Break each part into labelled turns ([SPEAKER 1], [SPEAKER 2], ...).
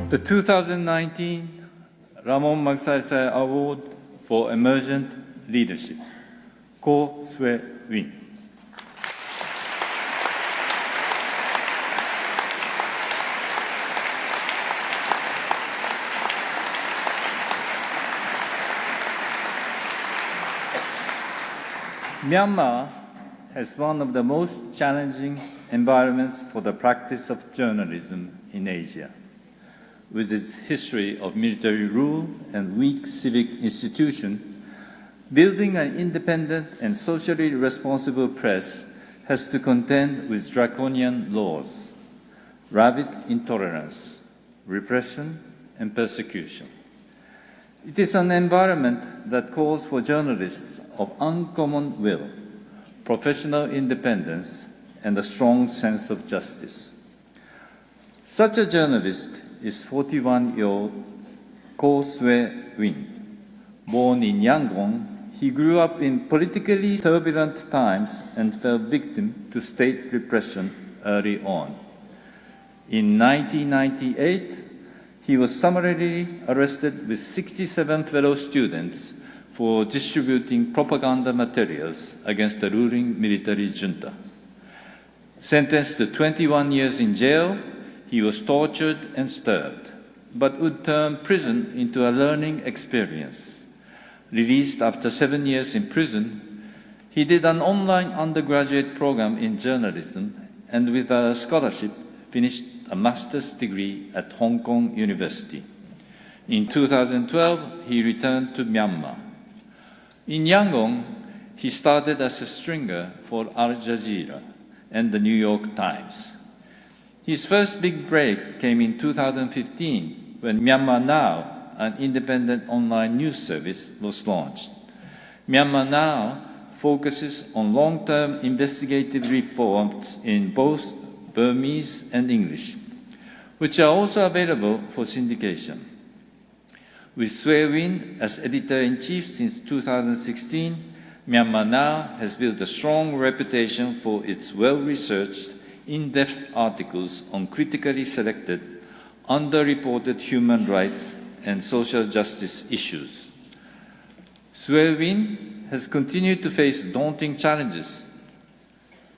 [SPEAKER 1] The 2019 Ramon Magsaysay Award for Emergent Leadership, SWE. Myanmar has one of the most challenging environments for the practice of journalism in Asia. With its history of military rule and weak civic institutions, building an independent and socially responsible press has to contend with draconian laws, rabid intolerance, repression, and persecution. It is an environment that calls for journalists of uncommon will, professional independence, and a strong sense of justice. Such a journalist is 41-year-old SWE. Born in Yangon, he grew up in politically turbulent times and fell victim to state repression early on. In 1998, he was summarily arrested with 67 fellow students for distributing propaganda materials against the ruling military junta. Sentenced to 21 years in jail, he was tortured and starved, but would turn prison into a learning experience. Released after 7 years in prison, he did an online undergraduate program in journalism and with a scholarship finished a master's degree at Hong Kong University. In 2012, he returned to Myanmar. In Yangon, he started as a stringer for Al Jazeera and the New York Times. His first big break came in 2015 when Myanmar Now, an independent online news service, was launched. Myanmar Now focuses on long-term investigative reports in both Burmese and English, which are also available for syndication. With SWE as editor-in-chief since 2016, Myanmar Now has built a strong reputation for its well-researched, in-depth articles on critically selected, underreported human rights and social justice issues. SWE has continued to face daunting challenges.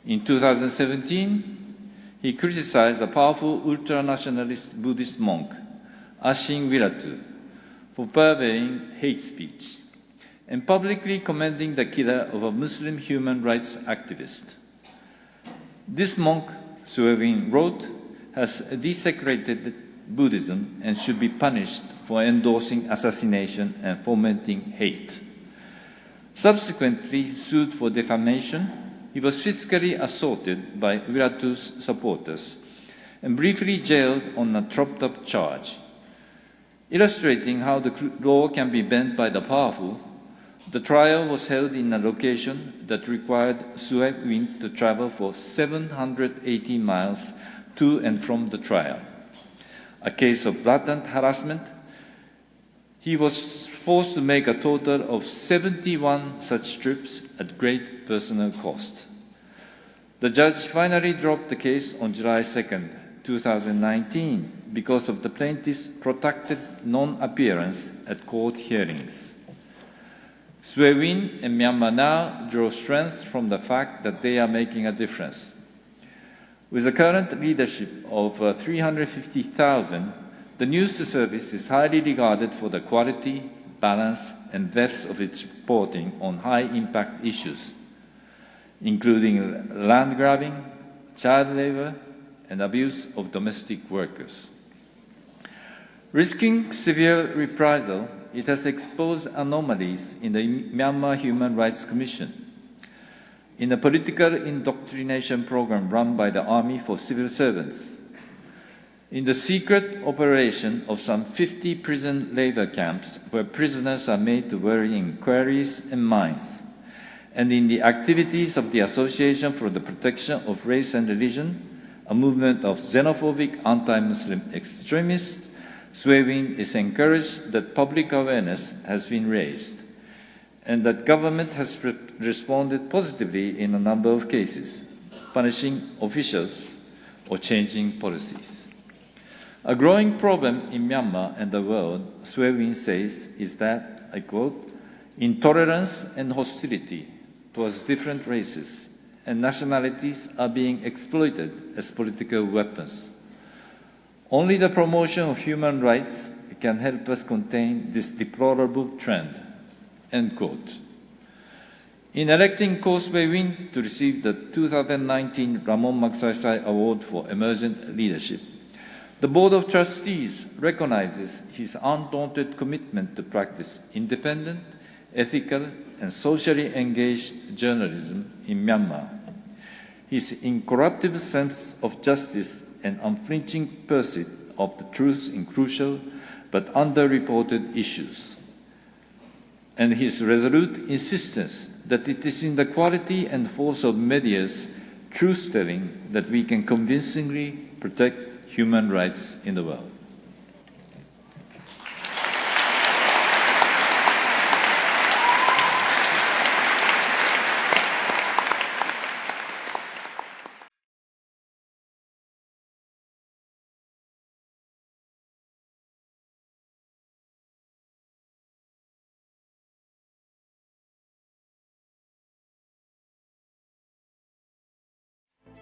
[SPEAKER 1] In 2017, he criticized a powerful ultra-nationalist Buddhist monk, Ashin Wiratu, for purveying hate speech and publicly commending the killer of a Muslim human rights activist. This monk, SWE wrote, has desecrated Buddhism and should be punished for endorsing assassination and fomenting hate. Subsequently sued for defamation, he was physically assaulted by Wiratu's supporters and briefly jailed on a trumped-up charge. Illustrating how the law can be bent by the powerful, the trial was held in a location that required SWE to travel for 780 miles to and from the trial. A case of blatant harassment, he was forced to make a total of 71 such trips at great personal cost. The judge finally dropped the case on July 2, 2019, because of the plaintiff's protracted non-appearance at court hearings. SWE and Myanmar Now draw strength from the fact that they are making a difference. With the current leadership of 350,000, the news service is highly regarded for the quality, balance, and depth of its reporting on high-impact issues, including land grabbing, child labor, and abuse of domestic workers. Risking severe reprisal, it has exposed anomalies in the Myanmar Human Rights Commission, in a political indoctrination program run by the army for civil servants, in the secret operation of some 50 prison labor camps where prisoners are made to worry in quarries and mines, and in the activities of the Association for the Protection of Race and Religion, a movement of xenophobic anti-Muslim extremists. SWE is encouraged that public awareness has been raised and that government has responded positively in a number of cases, punishing officials or changing policies. A growing problem in Myanmar and the world, SWE says, is that, I quote, intolerance and hostility towards different races and nationalities are being exploited as political weapons. Only the promotion of human rights can help us contain this deplorable trend, end quote. In electing Ko Swee-win to receive the 2019 Ramon Magsaysay Award for Emergent Leadership, the Board of Trustees recognizes his undaunted commitment to practice independent, ethical, and socially engaged journalism in Myanmar. His incorruptible sense of justice and unflinching pursuit of the truth in crucial but underreported issues, and his resolute insistence that it is in the quality and force of media's truth-telling that we can convincingly protect human rights in the world.